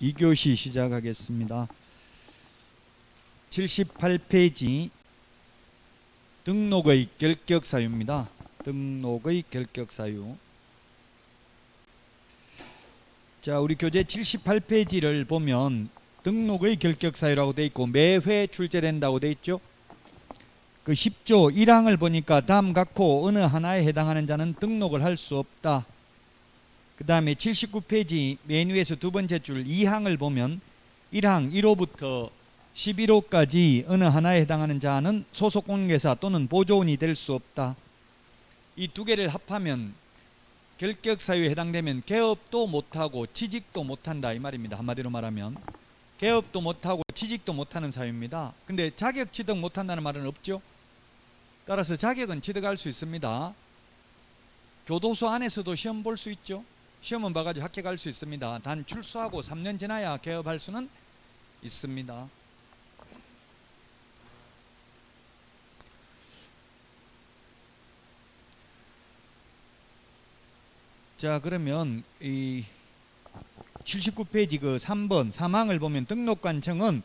2교시 시작하겠습니다. 78페이지 등록의 결격사유입니다. 등록의 결격사유. 자, 우리 교재 78페이지를 보면 등록의 결격사유라고 되어 있고 매회 출제된다고 되어 있죠. 그 10조 1항을 보니까 다음 각호 어느 하나에 해당하는 자는 등록을 할 수 없다. 그 다음에 79페이지 맨 위에서 두 번째 줄 2항을 보면 1항 1호부터 11호까지 어느 하나에 해당하는 자는 소속 공인중개사 또는 보조원이 될 수 없다. 이 두 개를 합하면 결격사유에 해당되면 개업도 못하고 취직도 못한다 이 말입니다. 한마디로 말하면 개업도 못하고 취직도 못하는 사유입니다. 근데 자격 취득 못한다는 말은 없죠. 따라서 자격은 취득할 수 있습니다. 교도소 안에서도 시험 볼 수 있죠. 시험은 봐가지고 합격할 수 있습니다. 단 출소하고 3년 지나야 개업할 수는 있습니다. 자, 그러면 이 79페이지 그 3번 3항을 보면 등록관청은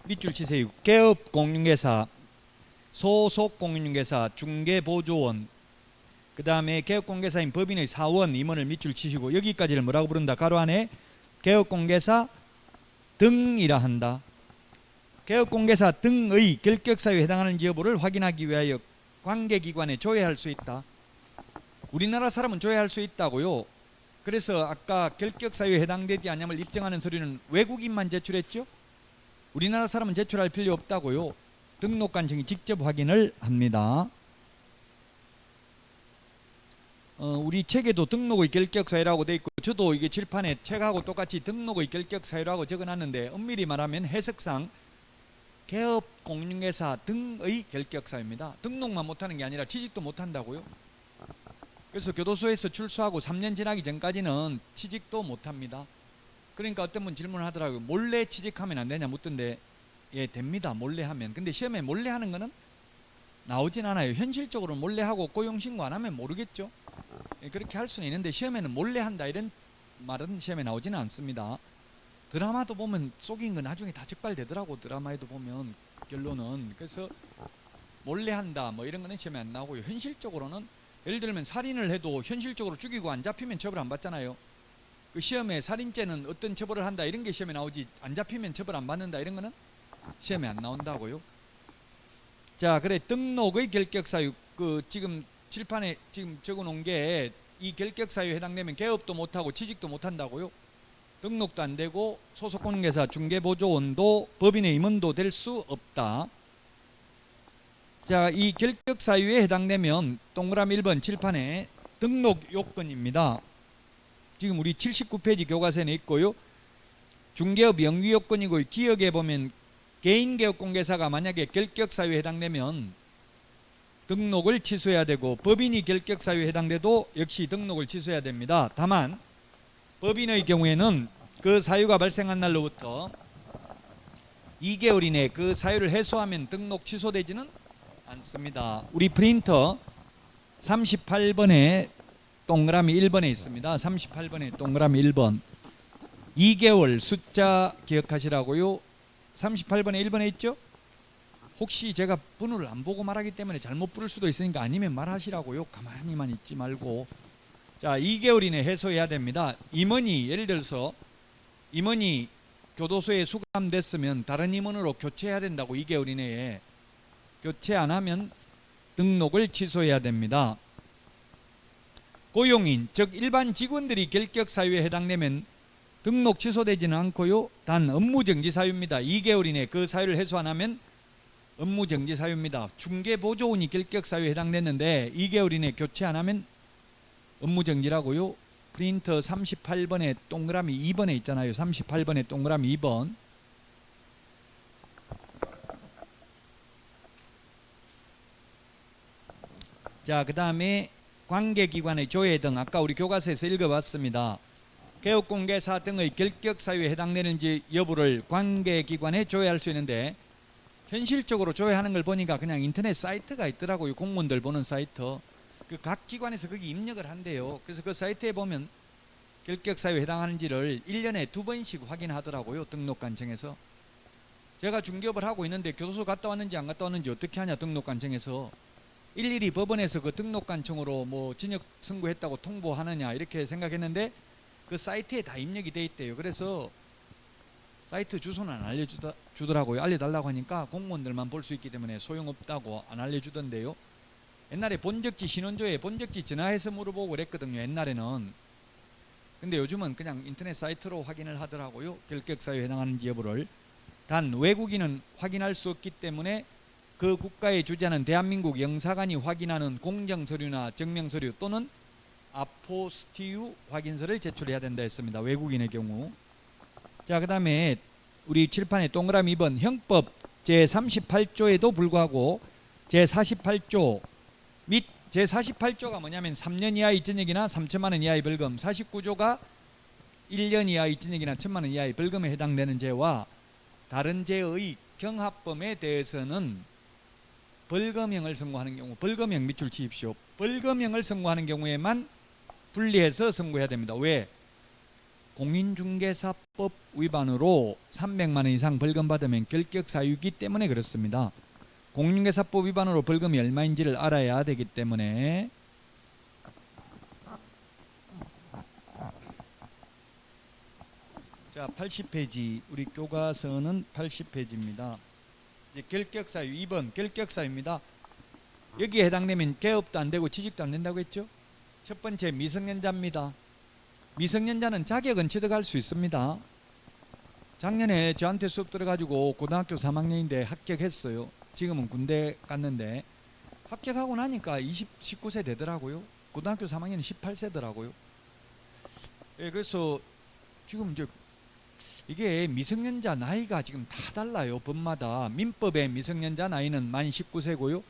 밑줄 치세요. 개업 공인중개사, 소속 공인중개사, 중개보조원, 그 다음에 개업공개사인 법인의 사원 임원을 밑줄 치시고 여기까지를 뭐라고 부른다? 가로 안에 개업공개사 등이라 한다. 개업공개사 등의 결격사유에 해당하는지 여부를 확인하기 위하여 관계기관에 조회할 수 있다. 우리나라 사람은 조회할 수 있다고요. 그래서 아까 결격사유에 해당되지 않냐을 입증하는 서류는 외국인만 제출했죠. 우리나라 사람은 제출할 필요 없다고요. 등록관청이 직접 확인을 합니다. 우리 책에도 등록의 결격사유라고 되어 있고 저도 이게 칠판에 책하고 똑같이 등록의 결격사유라고 적어놨는데 엄밀히 말하면 해석상 개업 공인중개사 등의 결격사유입니다. 등록만 못하는 게 아니라 취직도 못한다고요. 그래서 교도소에서 출소하고 3년 지나기 전까지는 취직도 못합니다. 그러니까 어떤 분 질문을 하더라고요. 몰래 취직하면 안 되냐 묻던데 예, 됩니다. 몰래 하면. 근데 시험에 몰래 하는 거는 나오진 않아요. 현실적으로 몰래 하고 고용신고 안 하면 모르겠죠. 예, 그렇게 할 수는 있는데 시험에는 몰래 한다 이런 말은 시험에 나오지는 않습니다. 드라마도 보면 속인 거 나중에 다 적발되더라고. 드라마에도 보면 결론은. 그래서 몰래 한다 뭐 이런 거는 시험에 안 나오고요. 현실적으로는 예를 들면 살인을 해도 현실적으로 죽이고 안 잡히면 처벌 안 받잖아요. 그 시험에 살인죄는 어떤 처벌을 한다 이런 게 시험에 나오지 안 잡히면 처벌 안 받는다 이런 거는 시험에 안 나온다고요. 자, 그래 등록의 결격사유 그 지금 칠판에 지금 적어 놓은 게 이 결격사유에 해당되면 개업도 못하고 취직도 못한다고요. 등록도 안 되고 소속공인중개사 중개보조원도 법인의 임원도 될 수 없다. 자, 이 결격사유에 해당되면 동그라미 1번 칠판에 등록 요건입니다. 지금 우리 79페이지 교과서에 있고요. 중개업 영위요건이고 기억에 보면 개인개업공개사가 만약에 결격사유에 해당되면 등록을 취소해야 되고 법인이 결격사유에 해당돼도 역시 등록을 취소해야 됩니다. 다만 법인의 경우에는 그 사유가 발생한 날로부터 2개월 이내 그 사유를 해소하면 등록 취소되지는 않습니다. 우리 프린터 38번에 동그라미 1번에 있습니다. 38번에 동그라미 1번 2개월 숫자 기억하시라고요. 38번에 1번에 있죠? 혹시 제가 번호를 안 보고 말하기 때문에 잘못 부를 수도 있으니까 아니면 말하시라고요. 가만히만 있지 말고. 자, 2개월 이내 해소해야 됩니다. 임원이 예를 들어서 임원이 교도소에 수감됐으면 다른 임원으로 교체해야 된다고 2개월 이내에 교체 안 하면 등록을 취소해야 됩니다. 고용인 즉 일반 직원들이 결격사유에 해당되면 등록 취소되지는 않고요. 단 업무정지 사유입니다. 2개월 이내 그 사유를 해소 안 하면 업무정지 사유입니다. 중개보조원이 결격사유에 해당됐는데 2개월 이내 교체 안 하면 업무정지라고요. 프린터 38번에 동그라미 2번에 있잖아요. 38번에 동그라미 2번. 자, 그 다음에 관계기관의 조회 등 아까 우리 교과서에서 읽어봤습니다. 개업공개사 등의 결격사유에 해당되는지 여부를 관계기관에 조회할 수 있는데 현실적으로 조회하는 걸 보니까 그냥 인터넷 사이트가 있더라고요. 공무원들 보는 사이트. 그 각 기관에서 거기 입력을 한대요. 그래서 그 사이트에 보면 결격 사유에 해당하는지를 1년에 2번씩 확인하더라고요. 등록관청에서. 제가 중개업을 하고 있는데 교도소 갔다 왔는지 안 갔다 왔는지 어떻게 하냐, 등록관청에서. 일일이 법원에서 그 등록관청으로 뭐 진역 선고했다고 통보하느냐 이렇게 생각했는데 그 사이트에 다 입력이 돼 있대요. 그래서 사이트 주소는 안 알려주더라고요. 알려달라고 하니까 공무원들만 볼 수 있기 때문에 소용없다고 안 알려주던데요. 옛날에 본적지 신원조에 본적지 전화해서 물어보고 그랬거든요. 옛날에는. 근데 요즘은 그냥 인터넷 사이트로 확인을 하더라고요. 결격 사유에 해당하는지 여부를. 단 외국인은 확인할 수 없기 때문에 그 국가에 주재하는 대한민국 영사관이 확인하는 공정서류나 증명서류 또는 아포스티유 확인서를 제출해야 된다 했습니다. 외국인의 경우. 자, 그 다음에 우리 칠판에 동그라미 2번 형법 제38조에도 불구하고 제48조 및 제48조가 뭐냐면 3년 이하의 전역이나 3천만 원 이하의 벌금, 49조가 1년 이하의 전역이나 1천만 원 이하의 벌금에 해당되는 죄와 다른 죄의 경합범에 대해서는 벌금형을 선고하는 경우, 벌금형 밑줄 치십시오. 벌금형을 선고하는 경우에만 분리해서 선고해야 됩니다. 왜? 공인중개사법 위반으로 300만 원 이상 벌금 받으면 결격 사유이기 때문에 그렇습니다. 공인중개사법 위반으로 벌금이 얼마인지를 알아야 되기 때문에. 자, 80페이지 우리 교과서는 80페이지입니다. 이제 결격 사유 2번 결격 사유입니다. 여기에 해당되면 개업도 안 되고 취직도 안 된다고 했죠. 첫 번째 미성년자입니다. 미성년자는 자격은 취득할 수 있습니다. 작년에 저한테 수업 들어가지고 고등학교 3학년인데 합격했어요. 지금은 군대 갔는데 합격하고 나니까 19세 되더라고요. 고등학교 3학년은 18세더라고요. 예, 그래서 지금 이제 이게 미성년자 나이가 지금 다 달라요. 법마다. 민법의 미성년자 나이는 만 19세고요.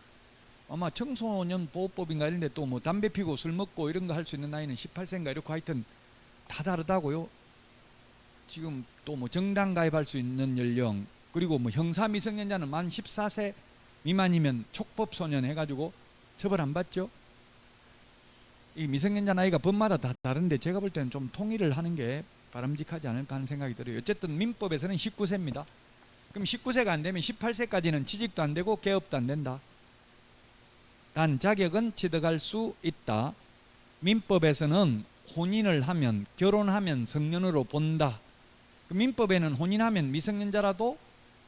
아마 청소년 보호법인가 이런데 또 뭐 담배 피고 술 먹고 이런 거 할 수 있는 나이는 18세인가 이렇게 하여튼 다 다르다고요. 지금 또 뭐 정당 가입할 수 있는 연령, 그리고 뭐 형사 미성년자는 만 14세 미만이면 촉법 소년 해가지고 처벌 안 받죠. 이 미성년자 나이가 법마다 다 다른데 제가 볼 때는 좀 통일을 하는 게 바람직하지 않을까 하는 생각이 들어요. 어쨌든 민법에서는 19세입니다. 그럼 19세가 안 되면 18세까지는 취직도 안 되고 개업도 안 된다. 단 자격은 취득할 수 있다. 민법에서는 혼인을 하면, 결혼하면 성년으로 본다. 민법에는 혼인하면 미성년자라도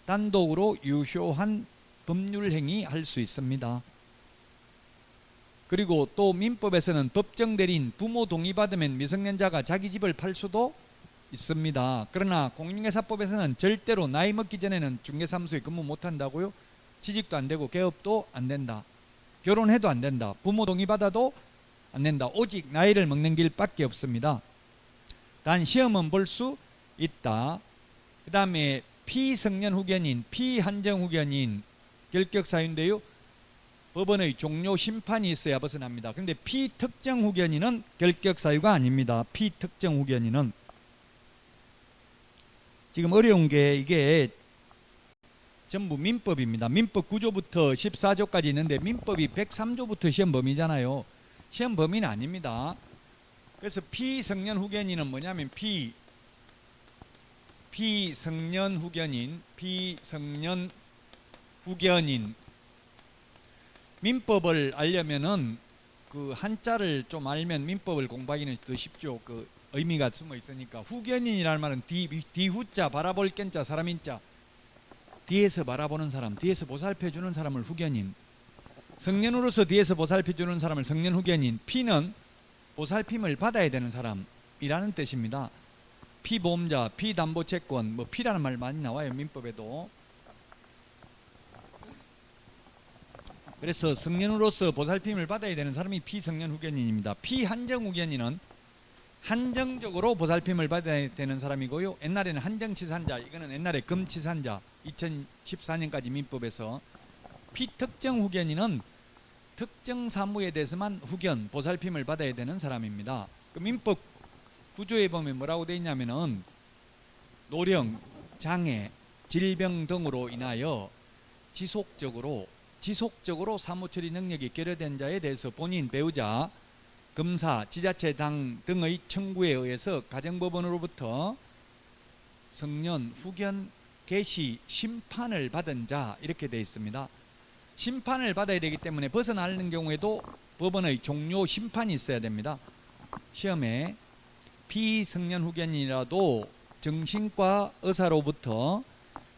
단독으로 유효한 법률 행위 할 수 있습니다. 그리고 또 민법에서는 법정 대리인 부모 동의받으면 미성년자가 자기 집을 팔 수도 있습니다. 그러나 공인중개사법에서는 절대로 나이 먹기 전에는 중개사무소에 근무 못한다고요. 취직도 안 되고 개업도 안 된다. 결혼해도 안 된다. 부모 동의받아도 안 된다. 오직 나이를 먹는 길밖에 없습니다. 단 시험은 볼 수 있다. 그 다음에 피성년 후견인, 피한정 후견인 결격 사유인데요. 법원의 종료 심판이 있어야 벗어납니다. 그런데 피특정 후견인은 결격 사유가 아닙니다. 피특정 후견인은 지금 어려운 게 이게 전부 민법입니다. 민법 9조부터 14조까지 있는데 민법이 103조부터 시험 범위잖아요. 시험 범위는 아닙니다. 그래서 피성년 후견인은 뭐냐면 피성년 후견인, 피성년 후견인. 민법을 알려면은 그 한자를 좀 알면 민법을 공부하기는 더 쉽죠. 그 의미가 숨어 있으니까. 후견인이라는 말은 뒤후자 바라볼 견자 사람인자, 뒤에서 바라보는 사람, 뒤에서 보살펴주는 사람을 후견인. 성년으로서 뒤에서 보살펴주는 사람을 성년 후견인. 피는 보살핌을 받아야 되는 사람이라는 뜻입니다. 피보험자, 피담보채권, 뭐 피라는 말 많이 나와요. 민법에도. 그래서 성년으로서 보살핌을 받아야 되는 사람이 피성년 후견인입니다. 피한정 후견인은 한정적으로 보살핌을 받아야 되는 사람이고요. 옛날에는 한정치산자, 이거는 옛날에 금치산자, 2014년까지 민법에서. 피특정 후견인은 특정 사무에 대해서만 후견, 보살핌을 받아야 되는 사람입니다. 그 민법 구조에 보면 뭐라고 되어 있냐면은 노령, 장애, 질병 등으로 인하여 지속적으로 사무처리 능력이 결여된 자에 대해서 본인, 배우자 검사, 지자체장 등의 청구에 의해서 가정법원으로부터 성년 후견 개시 심판을 받은 자 이렇게 되어 있습니다. 심판을 받아야 되기 때문에 벗어나는 경우에도 법원의 종료 심판이 있어야 됩니다. 시험에 비성년 후견이라도 정신과 의사로부터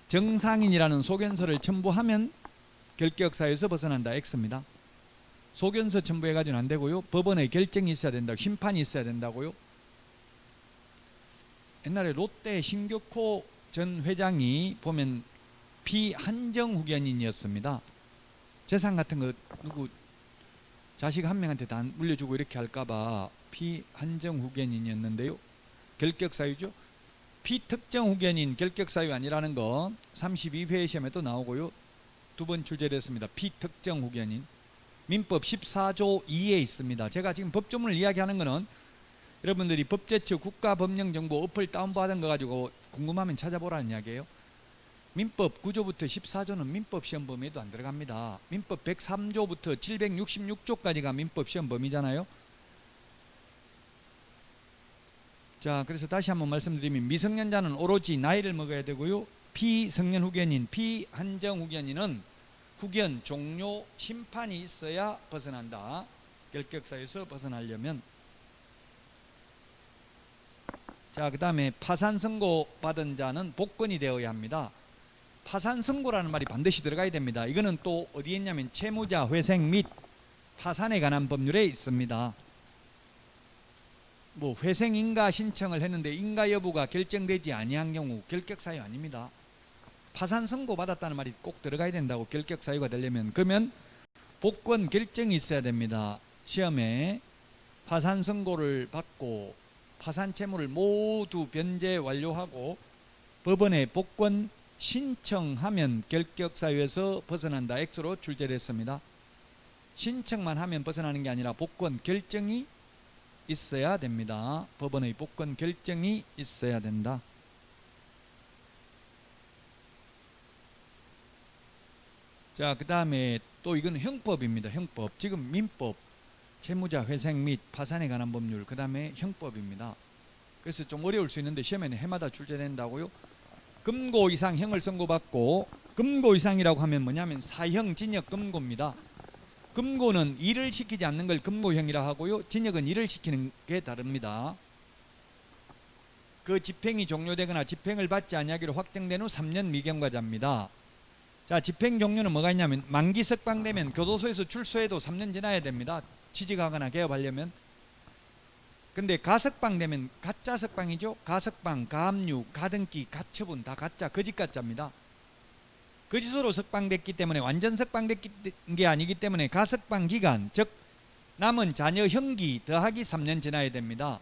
정상인이라는 소견서를 첨부하면 결격사유에서 벗어난다. X입니다. 소견서 첨부해가지고는 안 되고요. 법원의 결정이 있어야 된다고, 심판이 있어야 된다고요. 옛날에 롯데 신격호 전 회장이 보면 비한정 후견인이었습니다. 재산 같은 거 누구 자식 한 명한테 다 물려주고 이렇게 할까봐 비한정 후견인이었는데요. 결격사유죠. 비특정 후견인 결격사유 아니라는 거 32회 시험에도 나오고요. 두 번 출제됐습니다. 비특정 후견인. 민법 14조 2에 있습니다. 제가 지금 법조문을 이야기하는 거는 여러분들이 법제처 국가법령정보 어플 다운받은 거 가지고 궁금하면 찾아보라는 이야기예요. 민법 9조부터 14조는 민법 시험 범위에도 안 들어갑니다. 민법 103조부터 766조까지가 민법 시험 범위잖아요. 자, 그래서 다시 한번 말씀드리면 미성년자는 오로지 나이를 먹어야 되고요. 비성년 후견인, 비한정 후견인은 후견 종료 심판이 있어야 벗어난다. 결격사유에서 벗어나려면. 자, 그 다음에 파산 선고 받은 자는 복권이 되어야 합니다. 파산 선고라는 말이 반드시 들어가야 됩니다. 이거는 또 어디에 있냐면 채무자 회생 및 파산에 관한 법률에 있습니다. 뭐 회생 인가 신청을 했는데 인가 여부가 결정되지 아니한 경우 결격사유 아닙니다. 파산 선고 받았다는 말이 꼭 들어가야 된다고, 결격사유가 되려면. 그러면 복권 결정이 있어야 됩니다. 시험에 파산 선고를 받고 파산 채무를 모두 변제 완료하고 법원에 복권 신청하면 결격사유에서 벗어난다. X로 출제를 했습니다. 신청만 하면 벗어나는 게 아니라 복권 결정이 있어야 됩니다. 법원의 복권 결정이 있어야 된다. 자, 그 다음에 또 이건 형법입니다. 형법. 지금 민법, 채무자 회생 및 파산에 관한 법률, 그 다음에 형법입니다. 그래서 좀 어려울 수 있는데 시험에는 해마다 출제된다고요. 금고 이상 형을 선고받고, 금고 이상이라고 하면 뭐냐면 사형 징역 금고입니다. 금고는 일을 시키지 않는 걸 금고형이라 하고요. 징역은 일을 시키는 게 다릅니다. 그 집행이 종료되거나 집행을 받지 아니하기로 확정된 후 3년 미경과자입니다. 자, 집행 종류는 뭐가 있냐면 만기 석방되면 교도소에서 출소해도 3년 지나야 됩니다. 취직하거나 개업하려면. 근데 가석방되면 가짜 석방이죠. 가석방, 가압류, 가등기, 가처분 다 가짜, 거짓 가짜입니다. 거짓으로 석방됐기 때문에 완전 석방됐기 게 아니기 때문에 가석방 기간, 즉 남은 자녀 형기 더하기 3년 지나야 됩니다.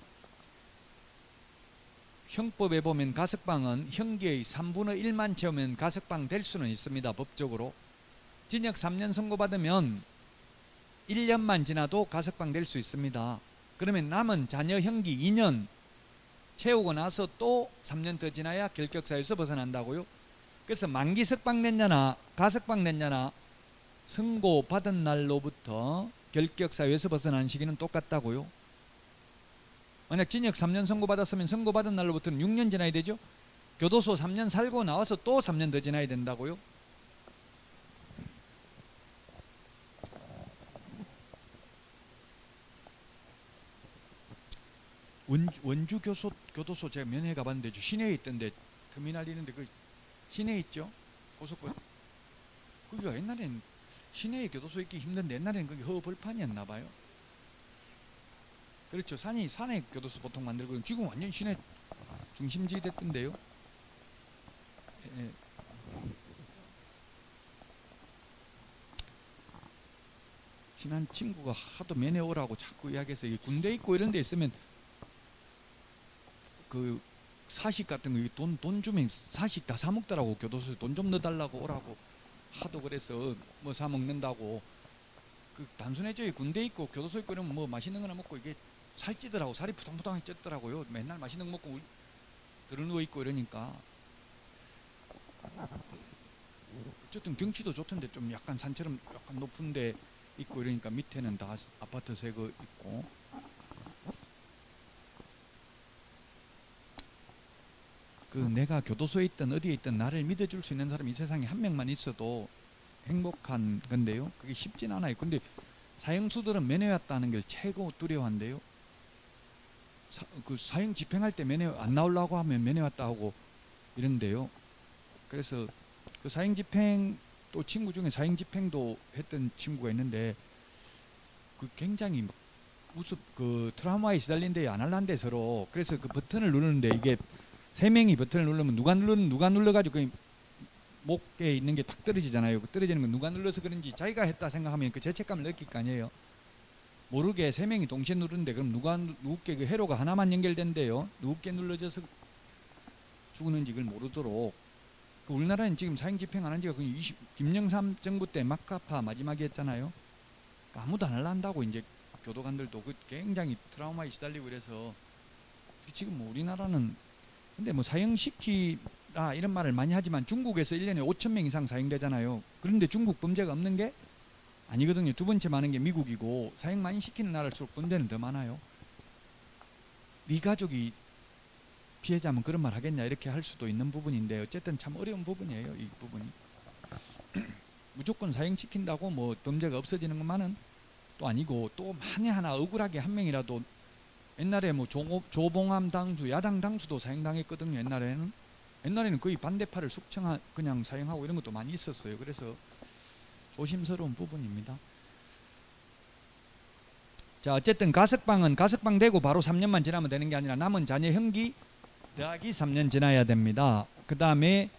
형법에 보면 가석방은 형기의 3분의 1만 채우면 가석방 될 수는 있습니다. 법적으로. 징역 3년 선고받으면 1년만 지나도 가석방 될 수 있습니다. 그러면 남은 자녀 형기 2년 채우고 나서 또 3년 더 지나야 결격사유에서 벗어난다고요. 그래서 만기 석방됐냐나 가석방됐냐나 선고받은 날로부터 결격사유에서 벗어나는 시기는 똑같다고요. 만약 징역 3년 선고받았으면 선고받은 날로부터는 6년 지나야 되죠. 교도소 3년 살고 나와서 또 3년 더 지나야 된다고요. 원주 교도소 제가 면회 가봤는데 시내에 있던데 터미널 있는데 그 시내에 있죠. 고속버스. 거기가 옛날엔 시내에 교도소 있기 힘든데 옛날에는 거기 허벌판이었나 봐요. 그렇죠. 산에 교도소 보통 만들고 지금 완전 시내 중심지 됐던데요. 예. 친한 친구가 하도 면회 오라고 자꾸 이야기해서 군대 있고 이런 데 있으면 그 사식 같은 거 돈 주면 사식 다 사 먹더라고. 교도소에 돈 좀 넣어달라고 오라고 하도 그래서 뭐 사 먹는다고. 그 단순해져요. 군대 있고 교도소 있고 이러면 뭐 맛있는 거나 먹고 이게 살찌더라고. 살이 푸동푸동하게 쪘더라고요. 맨날 맛있는 거 먹고 들어누워 있고 이러니까. 어쨌든 경치도 좋던데 좀 약간 산처럼 약간 높은 데 있고 이러니까 밑에는 다 아파트 새거 있고. 그 내가 교도소에 있든 어디에 있든 나를 믿어줄 수 있는 사람이 이 세상에 한 명만 있어도 행복한 건데요. 그게 쉽진 않아요. 근데 사형수들은 면회 왔다는 걸 최고 두려워한대요. 그 사형 집행할 때 면회 안 나오려고 하면 면회 왔다 하고 이런데요. 그래서 그 사형 집행 또 친구 중에 사형 집행도 했던 친구가 있는데 그 굉장히 무슨 그 트라우마에 시달린데 안 할란데 서로. 그래서 그 버튼을 누르는데 이게 세 명이 버튼을 누르면 누가 눌러가지고 그 목에 있는 게 탁 떨어지잖아요. 그 떨어지는 건 누가 눌러서 그런지 자기가 했다 생각하면 그 죄책감을 느낄 거 아니에요. 모르게 세 명이 동시에 누르는데 그럼 누구께 그 회로가 하나만 연결된대요. 누구께 눌러져서 죽었는지 그걸 모르도록. 그 우리나라는 지금 사형 집행 안 한 지가 김영삼 정부 때 막가파 마지막에 했잖아요. 그러니까 아무도 안 할란다고 이제 교도관들도 그 굉장히 트라우마에 시달리고 그래서 지금 뭐 우리나라는 근데 뭐 사형시키라 이런 말을 많이 하지만 중국에서 1년에 5천 명 이상 사형되잖아요. 그런데 중국 범죄가 없는 게 아니거든요. 두 번째 많은 게 미국이고 사형 많이 시키는 나라일수록 범죄는 더 많아요. 네 가족이 피해자면 그런 말 하겠냐 이렇게 할 수도 있는 부분인데 어쨌든 참 어려운 부분이에요. 이 부분이. 무조건 사형시킨다고 뭐 범죄가 없어지는 것만은 또 아니고 또 만에 하나 억울하게 한 명이라도 옛날에 뭐 조봉암 당수 야당 당수도 사형당했거든요. 옛날에는 거의 반대파를 그냥 사형하고 이런 것도 많이 있었어요. 그래서 조심스러운 부분입니다. 자, 어쨌든 가석방 되고 바로 3년만 지나면 되는 게 아니라 남은 자녀 형기 더하기 3년 지나야 됩니다. 그 다음에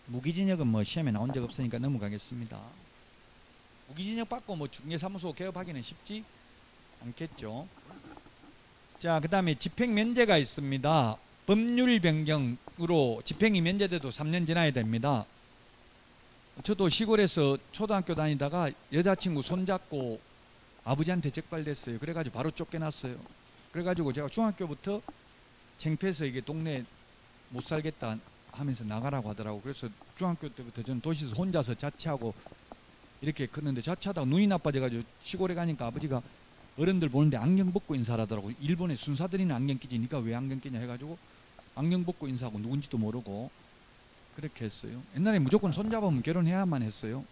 무기징역은 뭐 시험에 나온 적 없으니까 넘어가겠습니다. 무기징역 받고 뭐 중개사무소 개업하기는 쉽지 않겠죠. 자, 그 다음에 집행면제가 있습니다. 법률 변경으로 집행이 면제돼도 3년 지나야 됩니다. 저도 시골에서 초등학교 다니다가 여자친구 손잡고 아버지한테 적발됐어요. 그래가지고 바로 쫓겨났어요. 그래가지고 제가 중학교부터 창피해서 이게 동네 못 살겠다 하면서 나가라고 하더라고. 그래서 중학교 때부터 저는 도시에서 혼자서 자취하고 이렇게 컸는데 자취하다가 눈이 나빠져가지고 시골에 가니까 아버지가 어른들 보는데 안경 벗고 인사를 하더라고. 일본의 순사들이는 안경 끼지 니가 왜 안경 끼냐 해가지고 안경 벗고 인사하고 누군지도 모르고 그렇게 했어요. 옛날에 무조건 손잡으면 결혼해야만 했어요.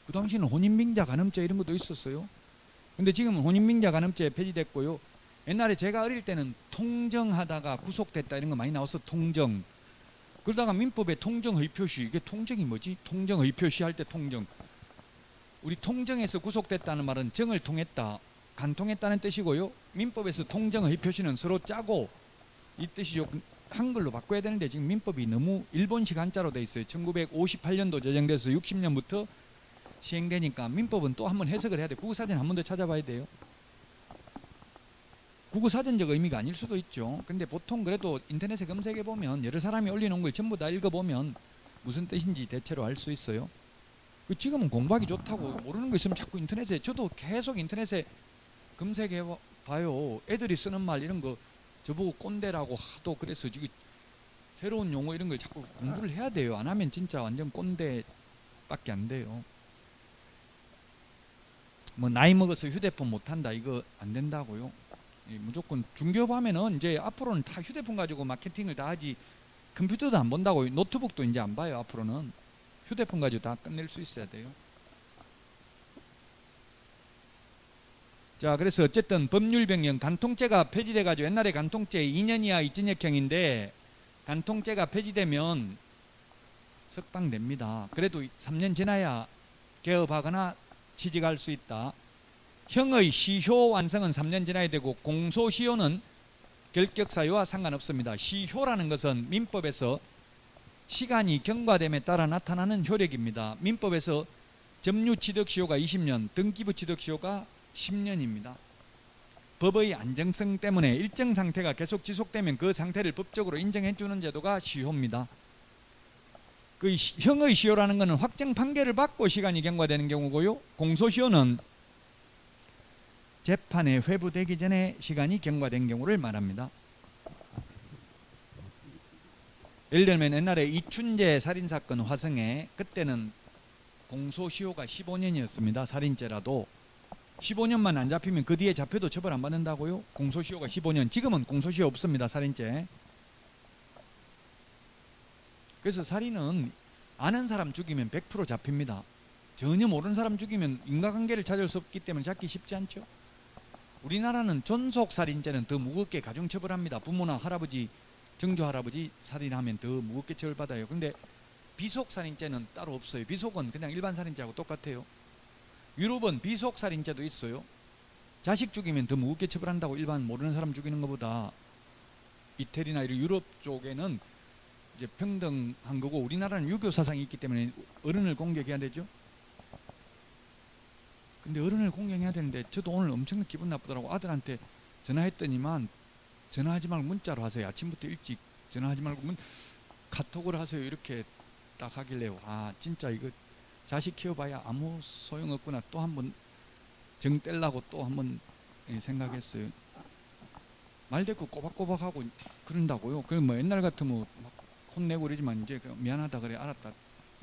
그 당시는 혼인빙자 간음죄 이런 것도 있었어요. 근데 지금은 혼인빙자 간음죄 폐지됐고요. 옛날에 제가 어릴 때는 통정하다가 구속됐다 이런 거 많이 나왔어. 통정. 그러다가 민법에 통정의표시, 이게 통정이 뭐지? 통정의표시 할 때 통정. 우리 통정에서 구속됐다는 말은 정을 통했다, 간통했다는 뜻이고요. 민법에서 통정의표시는 서로 짜고 이 뜻이죠. 한글로 바꿔야 되는데 지금 민법이 너무 일본식 한자로 돼 있어요. 1958년도 제정돼서 60년부터 시행되니까 민법은 또 한번 해석을 해야 돼. 국어사전 한 번 더 찾아봐야 돼요. 국어사전적 의미가 아닐 수도 있죠. 근데 보통 그래도 인터넷에 검색해 보면 여러 사람이 올려놓은 걸 전부 다 읽어보면 무슨 뜻인지 대체로 알 수 있어요. 지금은 공부하기 좋다고 모르는 거 있으면 자꾸 인터넷에, 저도 계속 인터넷에 검색해 봐요. 애들이 쓰는 말 이런 거 저보고 꼰대라고 하도 그래서 지금 새로운 용어 이런 걸 자꾸 공부를 해야 돼요. 안 하면 진짜 완전 꼰대밖에 안 돼요. 뭐 나이 먹어서 휴대폰 못 한다 이거 안 된다고요. 무조건 중개업하면은 이제 앞으로는 다 휴대폰 가지고 마케팅을 다 하지 컴퓨터도 안 본다고. 노트북도 이제 안 봐요. 앞으로는 휴대폰 가지고 다 끝낼 수 있어야 돼요. 자, 그래서 어쨌든 법률 변경, 간통죄가 폐지돼 가지고 옛날에 간통죄 2년 이하 이징역형인데 간통죄가 폐지되면 석방됩니다. 그래도 3년 지나야 개업하거나 취직할 수 있다. 형의 시효 완성은 3년 지나야 되고 공소시효는 결격사유와 상관없습니다. 시효라는 것은 민법에서 시간이 경과됨에 따라 나타나는 효력입니다. 민법에서 점유취득시효가 20년, 등기부취득시효가 10년입니다. 법의 안정성 때문에 일정 상태가 계속 지속되면 그 상태를 법적으로 인정해 주는 제도가 시효입니다. 그 형의 시효라는 것은 확정 판결을 받고 시간이 경과되는 경우고요. 공소시효는 재판에 회부되기 전에 시간이 경과된 경우를 말합니다. 예를 들면 옛날에 이춘재 살인사건 화성에 그때는 공소시효가 15년이었습니다. 살인죄라도. 15년만 안 잡히면 그 뒤에 잡혀도 처벌 안 받는다고요? 공소시효가 15년. 지금은 공소시효 없습니다. 살인죄. 그래서 살인은 아는 사람 죽이면 100% 잡힙니다. 전혀 모르는 사람 죽이면 인과관계를 찾을 수 없기 때문에 잡기 쉽지 않죠. 우리나라는 존속살인죄는 더 무겁게 가중처벌합니다. 부모나 할아버지, 증조할아버지 살인하면 더 무겁게 처벌받아요. 근데 비속살인죄는 따로 없어요. 비속은 그냥 일반 살인죄하고 똑같아요. 유럽은 비속살인죄도 있어요. 자식 죽이면 더 무겁게 처벌한다고. 일반 모르는 사람 죽이는 것보다. 이태리나 이런 유럽 쪽에는 이제 평등한 거고, 우리나라는 유교 사상이 있기 때문에 어른을 공격해야 되죠. 근데 어른을 공격해야 되는데, 저도 오늘 엄청 기분 나쁘더라고. 아들한테 전화했더니만 전화하지 말고 문자로 하세요. 아침부터 일찍 전화하지 말고 카톡을 하세요. 이렇게 딱 하길래요. 아, 진짜 이거 자식 키워봐야 아무 소용없구나. 또 한번 정 떼려고 또 한번 생각했어요. 말대꾸 꼬박꼬박하고 그런다고요. 그럼 뭐 옛날 같으면 막 혼내고 그러지만, 이제 미안하다 그래, 알았다,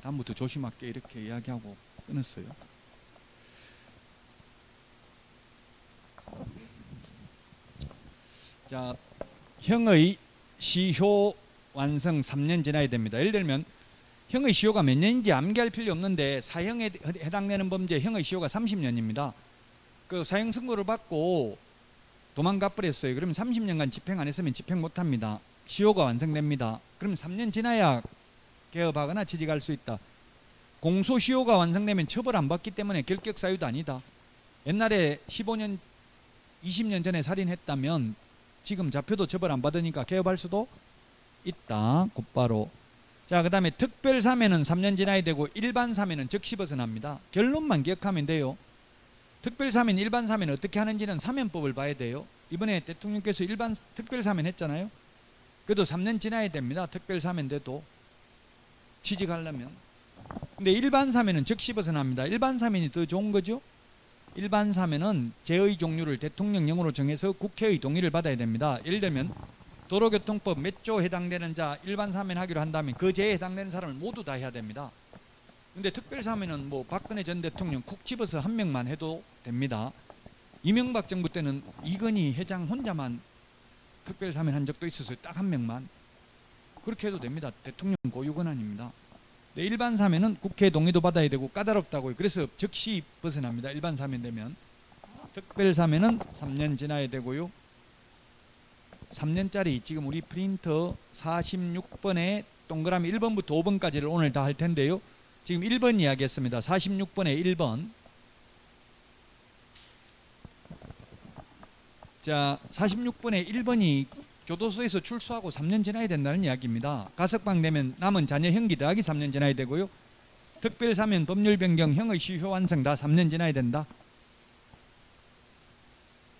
다음부터 조심할게, 이렇게 이야기하고 끊었어요. 자, 형의 시효 완성 3년 지나야 됩니다. 예를 들면 형의 시효가 몇 년인지 암기할 필요 없는데, 사형에 해당되는 범죄 형의 시효가 30년입니다. 그 사형 선고를 받고 도망가 버렸어요. 그러면 30년간 집행 안 했으면 집행 못 합니다. 시효가 완성됩니다. 그러면 3년 지나야 개업하거나 취직할 수 있다. 공소시효가 완성되면 처벌 안 받기 때문에 결격 사유도 아니다. 옛날에 15년, 20년 전에 살인했다면 지금 잡혀도 처벌 안 받으니까 개업할 수도 있다. 곧바로. 자, 그 다음에 특별사면은 3년 지나야 되고, 일반사면은 즉시 벗어납니다. 결론만 기억하면 돼요. 특별사면, 일반사면 어떻게 하는지는 사면법을 봐야 돼요. 이번에 대통령께서 특별사면 했잖아요. 그래도 3년 지나야 됩니다. 특별사면 돼도, 취직하려면. 근데 일반사면은 즉시 벗어납니다. 일반사면이 더 좋은 거죠. 일반사면은 죄의 종류를 대통령령으로 정해서 국회의 동의를 받아야 됩니다. 예를 들면 도로교통법 몇 조 해당되는 자 일반사면 하기로 한다면 그 죄에 해당되는 사람을 모두 다 해야 됩니다. 근데 특별사면은 뭐 박근혜 전 대통령 콕 집어서 한 명만 해도 됩니다. 이명박 정부 때는 이건희 회장 혼자만 특별사면 한 적도 있었어요. 딱 한 명만. 그렇게 해도 됩니다. 대통령 고유 권한입니다. 네, 일반사면은 국회 동의도 받아야 되고 까다롭다고요. 그래서 즉시 벗어납니다. 일반사면 되면. 특별사면은 3년 지나야 되고요. 3년짜리 지금 우리 프린터 46번에 동그라미 1번부터 5번까지를 오늘 다 할 텐데요. 지금 1번 이야기했습니다. 46번에 1번. 자, 46번에 1번이 교도소에서 출소하고 3년 지나야 된다는 이야기입니다. 가석방 되면 남은 자녀 형기 더하기 3년 지나야 되고요. 특별사면, 법률 변경, 형의 시효 완성 다 3년 지나야 된다.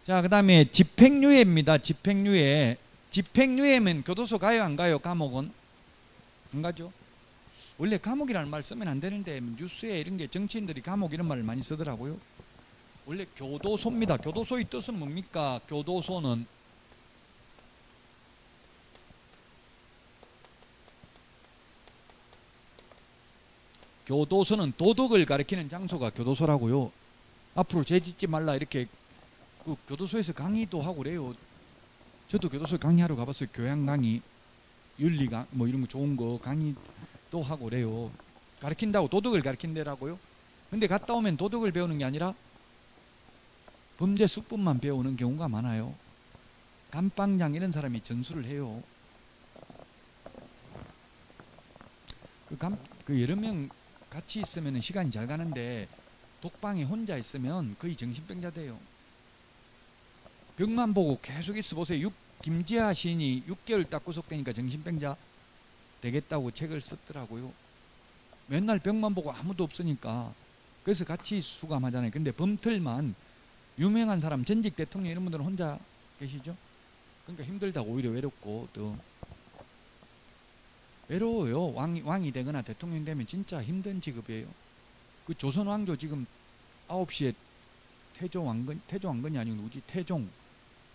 자, 그 다음에 집행유예입니다. 집행유예. 집행유예면 교도소 가요, 안 가요? 감옥은? 안 가죠. 원래 감옥이라는 말 쓰면 안 되는데 뉴스에 이런 게 정치인들이 감옥 이런 말을 많이 쓰더라고요. 원래 교도소입니다. 교도소의 뜻은 뭡니까? 교도소는 도덕을 가리키는 장소가 교도소라고요. 앞으로 죄 짓지 말라 이렇게 그 교도소에서 강의도 하고 그래요. 저도 교도소에 강의하러 가봤어요. 교양 강의, 윤리 뭐 이런 거 좋은 거 강의도 하고 그래요. 가르친다고 도덕을 가르친다라고요. 근데 갔다 오면 도덕을 배우는 게 아니라 범죄 수법만 배우는 경우가 많아요. 감방장 이런 사람이 전수를 해요. 그 여러 명 같이 있으면 시간이 잘 가는데 독방에 혼자 있으면 거의 정신병자 돼요. 병만 보고 계속 있어 보세요. 김지하 시인이 6개월 딱 구속되니까 정신병자 되겠다고 책을 썼더라고요. 맨날 병만 보고 아무도 없으니까. 그래서 같이 수감하잖아요. 근데 범틀만 유명한 사람, 전직 대통령 이런 분들은 혼자 계시죠. 그러니까 힘들다고 오히려 외롭고 또 외로워요. 왕이 되거나 대통령 되면 진짜 힘든 직업이에요. 그 조선 왕조 지금 9시에 태종왕건이 아니고 누구지?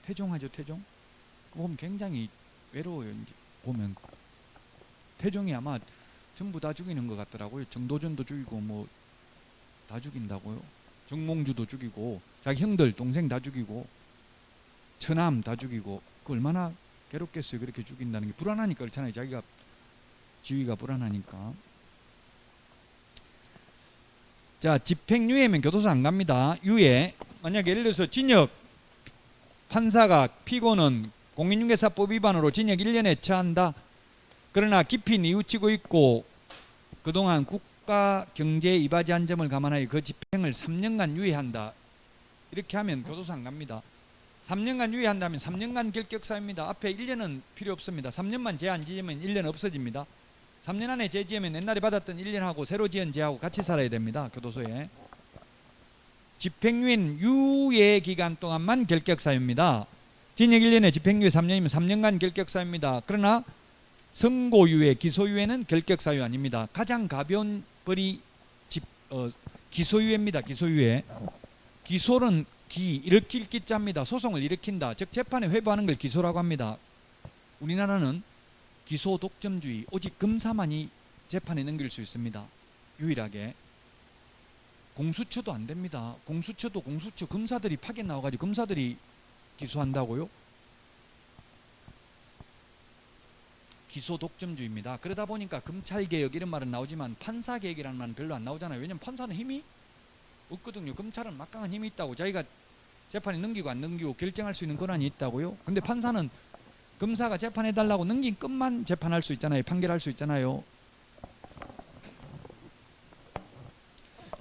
태종하죠. 태종. 보면 굉장히 외로워요. 이제 보면 태종이 아마 전부 다 죽이는 것 같더라고요. 정도전도 죽이고 뭐 다 죽인다고요. 정몽주도 죽이고 자기 형들 동생 다 죽이고 처남 다 죽이고 그 얼마나 괴롭겠어요. 그렇게 죽인다는 게 불안하니까 그렇잖아요. 자기가 지위가 불안하니까. 자, 집행유예면 교도소 안 갑니다. 유예. 만약에 예를 들어서 징역 판사가 피고는 공인중개사법 위반으로 징역 1년에 처한다. 그러나 깊이 뉘우치고 있고 그동안 국가 경제에 이바지한 점을 감안하여 그 집행을 3년간 유예한다. 이렇게 하면 교도소 안 갑니다. 3년간 유예한다면 3년간 결격사유입니다. 앞에 1년은 필요 없습니다. 3년만 죄 안 지으면 1년 없어집니다. 3년 안에 죄 지으면 옛날에 받았던 1년하고 새로 지은 죄하고 같이 살아야 됩니다. 교도소에. 집행유예는 유예 기간 동안만 결격사유입니다. 징역 1년에 집행유예 3년이면 3년간 결격사유입니다. 그러나 선고유예, 기소유예는 결격사유 아닙니다. 가장 가벼운 벌이 기소유예입니다. 기소유예. 기소는 일으킬 기자입니다. 소송을 일으킨다. 즉 재판에 회부하는 걸 기소라고 합니다. 우리나라는 기소 독점주의, 오직 검사만이 재판에 넘길 수 있습니다. 유일하게. 공수처도 안 됩니다. 공수처 검사들이 파견 나와가지고 검사들이 기소한다고요? 기소 독점주의입니다. 그러다 보니까 검찰개혁 이런 말은 나오지만 판사개혁이라는 말은 별로 안 나오잖아요. 왜냐하면 판사는 힘이 없거든요. 검찰은 막강한 힘이 있다고. 자기가 재판에 넘기고 안 넘기고 결정할 수 있는 권한이 있다고요. 근데 판사는 검사가 재판해달라고 넘긴 것만 재판할 수 있잖아요. 판결할 수 있잖아요.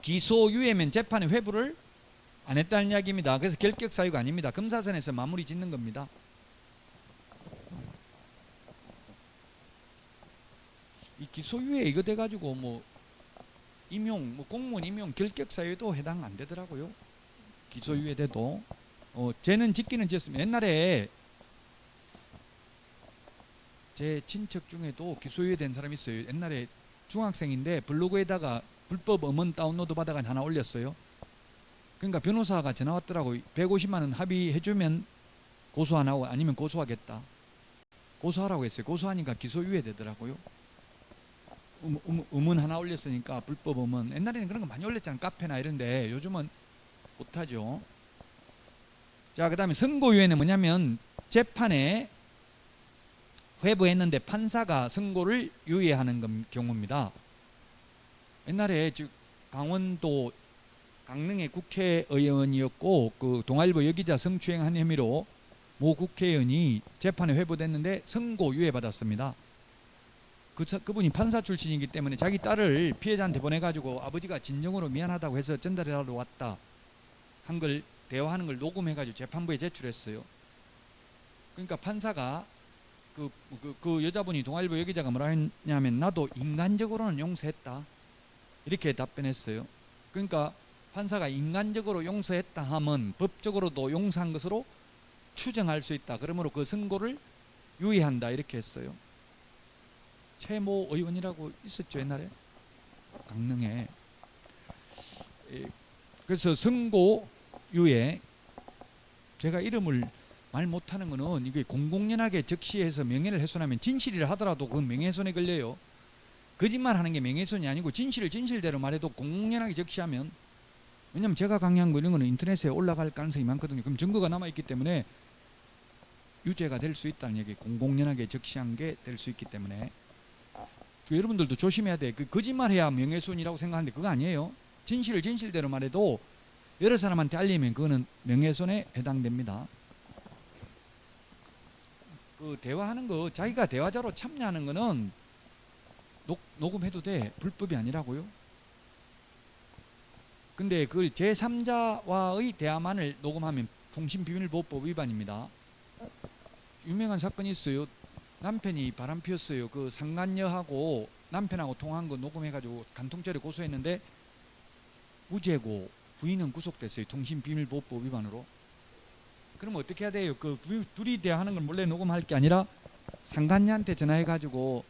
기소유예면 재판에 회부를 안 했다는 이야기입니다. 그래서 결격사유가 아닙니다. 검사선에서 마무리 짓는 겁니다. 이 기소유예 이거 돼가지고 뭐 임용, 뭐 공무원 임용 결격사유에도 해당 안 되더라고요. 기소유예 돼도. 죄는 짓기는 짓습니다. 옛날에 제 친척 중에도 기소유예 된 사람이 있어요. 옛날에 중학생인데 블로그에다가 불법 음원 다운로드 받아가 하나 올렸어요. 그러니까 변호사가 전화 왔더라고요. 150만 원 합의해주면 고소 안 하고 아니면 고소하겠다. 고소하라고 했어요. 고소하니까 기소유예 되더라고요. 음원 하나 올렸으니까 불법 음원. 옛날에는 그런 거 많이 올렸잖아요. 카페나 이런데. 요즘은 못하죠. 자, 그 다음에 선고유예는 뭐냐면 재판에 회부했는데 판사가 선고를 유예하는 경우입니다. 옛날에 강원도 강릉의 국회의원이었고 그 동아일보 여기자 성추행한 혐의로 모 국회의원이 재판에 회부됐는데 선고 유예 받았습니다. 그분이 판사 출신이기 때문에 자기 딸을 피해자한테 보내가지고 아버지가 진정으로 미안하다고 해서 전달하러 왔다 한 걸 대화하는 걸 녹음해가지고 재판부에 제출했어요. 그러니까 판사가 그 여자분이 동아일보 여기자가 뭐라 했냐면 나도 인간적으로는 용서했다 이렇게 답변했어요. 그러니까 판사가 인간적으로 용서했다 하면 법적으로도 용서한 것으로 추정할 수 있다. 그러므로 그 선고를 유예한다 이렇게 했어요. 최모 의원이라고 있었죠 옛날에 강릉에. 그래서 선고 유예, 제가 이름을 말 못하는 거는 이게 공공연하게 적시해서 명예를 훼손하면 진실이라 하더라도 그건 명예훼손에 걸려요. 거짓말하는 게 명예훼손이 아니고 진실을 진실대로 말해도 공공연하게 적시하면, 왜냐면 제가 강의한 거 이런 거는 인터넷에 올라갈 가능성이 많거든요. 그럼 증거가 남아있기 때문에 유죄가 될 수 있다는 얘기. 공공연하게 적시한 게 될 수 있기 때문에 여러분들도 조심해야 돼. 거짓말해야 명예훼손이라고 생각하는데 그거 아니에요. 진실을 진실대로 말해도 여러 사람한테 알리면 그거는 명예훼손에 해당됩니다. 그 대화하는 거, 자기가 대화자로 참여하는 거는 녹음해도 돼. 불법이 아니라고요. 근데 그 제3자와의 대화만을 녹음하면 통신비밀보호법 위반입니다. 유명한 사건이 있어요. 남편이 바람 피웠어요. 그 상간녀하고 남편하고 통화한 거 녹음해가지고 간통죄를 고소했는데 무죄고 부인은 구속됐어요. 통신비밀보호법 위반으로. 그러면 어떻게 해야 돼요? 그 둘이 대화하는 걸 몰래 녹음할 게 아니라 상간녀한테 전화해가지고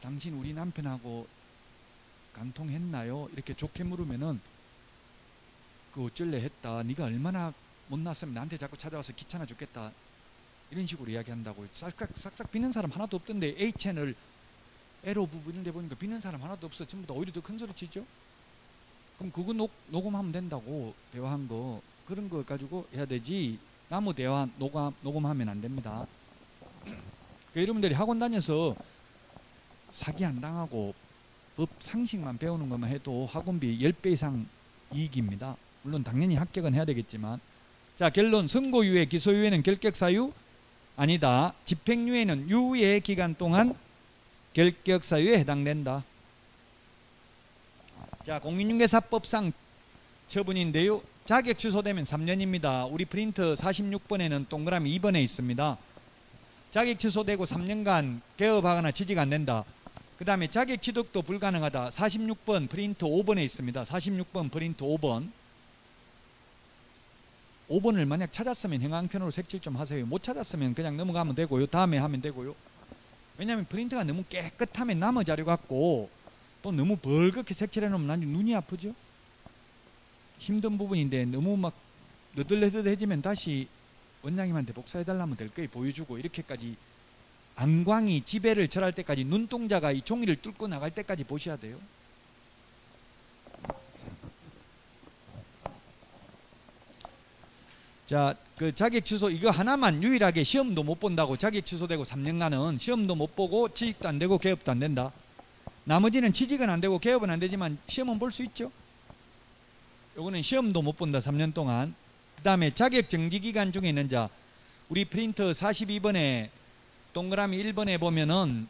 당신 우리 남편하고 간통했나요? 이렇게 좋게 물으면은 그 어쩔래 했다. 네가 얼마나 못났으면 나한테 자꾸 찾아와서 귀찮아 죽겠다. 이런 식으로 이야기한다고. 싹싹 비는 사람 하나도 없던데 A채널 에로 부분 이런 데 보니까 비는 사람 하나도 없어. 전부 다 오히려 더 큰 소리 치죠. 그럼 그거 녹음하면 된다고, 대화한 거. 그런 거 가지고 해야 되지, 남의 대화 녹음하면 안 됩니다. 그러니까 여러분들이 학원 다녀서 사기 안 당하고 법 상식만 배우는 것만 해도 학원비 10배 이상 이익입니다. 물론 당연히 합격은 해야 되겠지만. 자, 결론. 선고유예, 기소유예는 결격사유 아니다. 집행유예는 유예 기간 동안 결격사유에 해당된다. 자, 공인중개사법상 처분인데요. 자격 취소되면 3년입니다. 우리 프린트 46번에는 동그라미 2번에 있습니다. 자격 취소되고 3년간 개업하거나 취직 안 된다. 그 다음에 자격 취득도 불가능하다. 46번 프린트 5번에 있습니다. 46번 프린트 5번. 5번을 만약 찾았으면 행황편으로 색칠 좀 하세요. 못 찾았으면 그냥 넘어가면 되고요. 다음에 하면 되고요. 왜냐하면 프린트가 너무 깨끗하면 남의 자료 같고 또 너무 벌겋게 색칠해 놓으면 나중에 눈이 아프죠. 힘든 부분인데 너무 막 너덜너덜해지면 다시 원장님한테 복사해 달라면 될 거예요. 보여주고 이렇게까지 안광이 지배를 절할 때까지, 눈동자가 이 종이를 뚫고 나갈 때까지 보셔야 돼요. 자, 그 자격 취소 이거 하나만 유일하게 시험도 못 본다고 자격 취소되고 3년간은 시험도 못 보고 취직도 안 되고 개업도 안 된다. 나머지는 취직은 안 되고 개업은 안 되지만 시험은 볼 수 있죠. 요거는 시험도 못 본다. 3년 동안. 그 다음에 자격 정지 기간 중에 있는 자, 우리 프린트 42번에 동그라미 1번에 보면은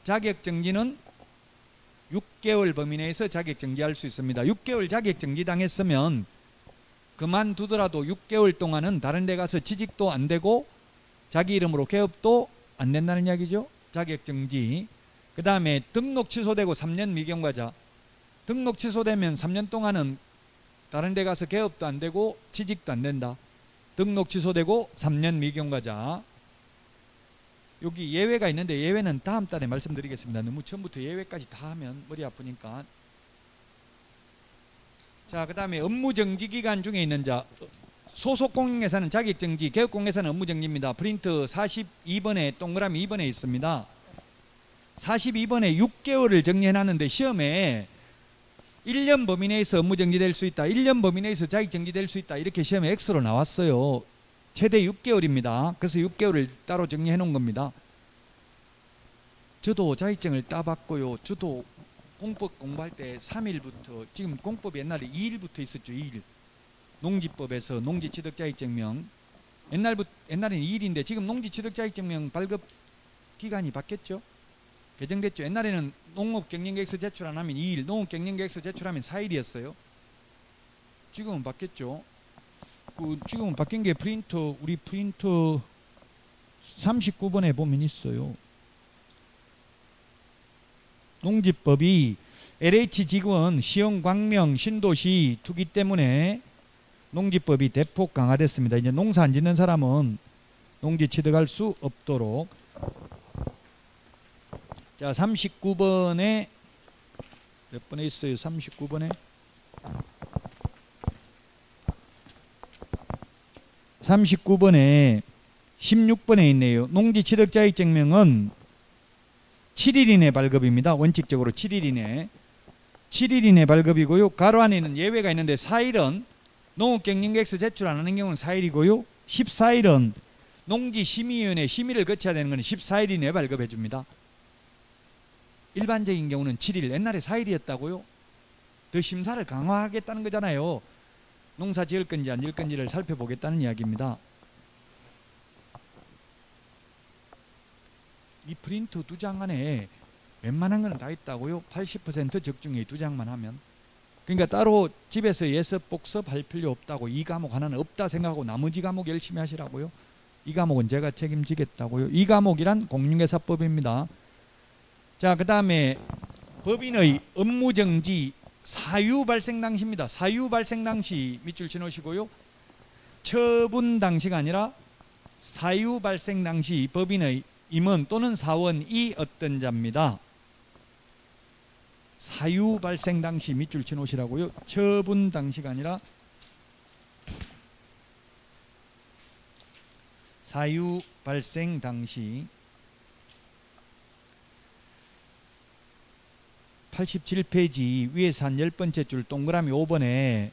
자격 정지는 6개월 범위 내에서 자격 정지할 수 있습니다. 6개월 자격 정지 당했으면 그만두더라도 6개월 동안은 다른 데 가서 취직도 안 되고 자기 이름으로 개업도 안 된다는 이야기죠. 자격 정지. 그 다음에 등록 취소되고 3년 미경과자. 등록 취소되면 3년 동안은 다른 데 가서 개업도 안 되고 취직도 안 된다. 등록 취소되고 3년 미경과자. 여기 예외가 있는데 예외는 다음 달에 말씀드리겠습니다. 너무 처음부터 예외까지 다 하면 머리 아프니까. 자, 그 다음에 업무정지 기간 중에 있는 자, 소속 공인회사는 자격정지, 개업공인회사는 업무정지입니다. 프린트 42번에 동그라미 2번에 있습니다. 42번에 6개월을 정리해놨는데 시험에 1년 범위 내에서 업무정지될 수 있다, 1년 범위 내에서 자격정지될 수 있다, 이렇게 시험에 X로 나왔어요. 최대 6개월입니다. 그래서 6개월을 따로 정리해 놓은 겁니다. 저도 자격증을 따봤고요. 저도 공법 공부할 때 3일부터, 지금 공법 옛날에 2일부터 있었죠. 2일. 농지법에서 농지취득자격증명. 옛날에는 2일인데 지금 농지취득자격증명 발급 기간이 바뀌었죠. 개정됐죠. 옛날에는 농업경영계획서 제출 안 하면 2일, 농업경영계획서 제출하면 4일이었어요. 지금은 바뀌었죠. 지금은 바뀐 게 프린터, 우리 프린터 39번에 보면 있어요. 농지법이 LH지구원, 시흥, 광명, 신도시 투기 때문에 농지법이 대폭 강화됐습니다. 이제 농사 안 짓는 사람은 농지 취득할 수 없도록. 자, 39번에 몇 번에 있어요? 39번에 39번에 16번에 있네요. 농지 취득 자격증명은 7일 이내 발급입니다. 원칙적으로 7일 이내. 7일 이내 발급이고요. 가로 안에는 예외가 있는데 4일은 농업경영계획서 제출 안 하는 경우는 4일이고요. 14일은 농지심의위원회 심의를 거쳐야 되는 건 14일 이내 발급해 줍니다. 일반적인 경우는 7일, 옛날에 4일이었다고요? 더 심사를 강화하겠다는 거잖아요. 농사 지을 건지 안 지을 건지를 살펴보겠다는 이야기입니다. 이 프린트 2장 안에 웬만한 거는 다 있다고요? 80% 적중에 2장만 하면. 그러니까 따로 집에서 예습, 복습 할 필요 없다고. 이 과목 하나는 없다 생각하고 나머지 과목 열심히 하시라고요. 이 과목은 제가 책임지겠다고요. 이 과목이란 공인중개사법입니다. 자, 그 다음에 법인의 업무정지 사유 발생 당시입니다. 사유 발생 당시 밑줄 쳐놓으시고요. 처분 당시가 아니라 사유 발생 당시 법인의 임원 또는 사원이 어떤 자입니다. 사유 발생 당시 밑줄 쳐놓으시라고요. 처분 당시가 아니라 사유 발생 당시. 87페이지 위에서 한 10번째 줄 동그라미 5번에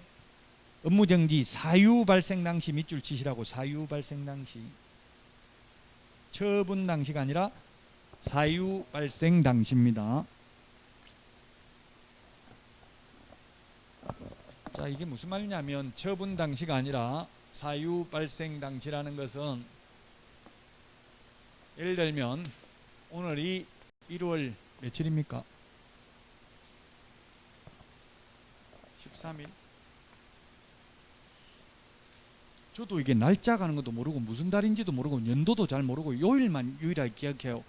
업무정지 사유 발생 당시 밑줄 치시라고. 사유 발생 당시. 처분 당시가 아니라 사유 발생 당시입니다. 자, 이게 무슨 말이냐면 처분 당시가 아니라 사유 발생 당시라는 것은, 예를 들면 오늘이 1월 며칠입니까? 13일. 저도 이게 날짜 가는 것도 모르고 무슨 달인지도 모르고 연도도 잘 모르고 요일만 유일하게 기억해요.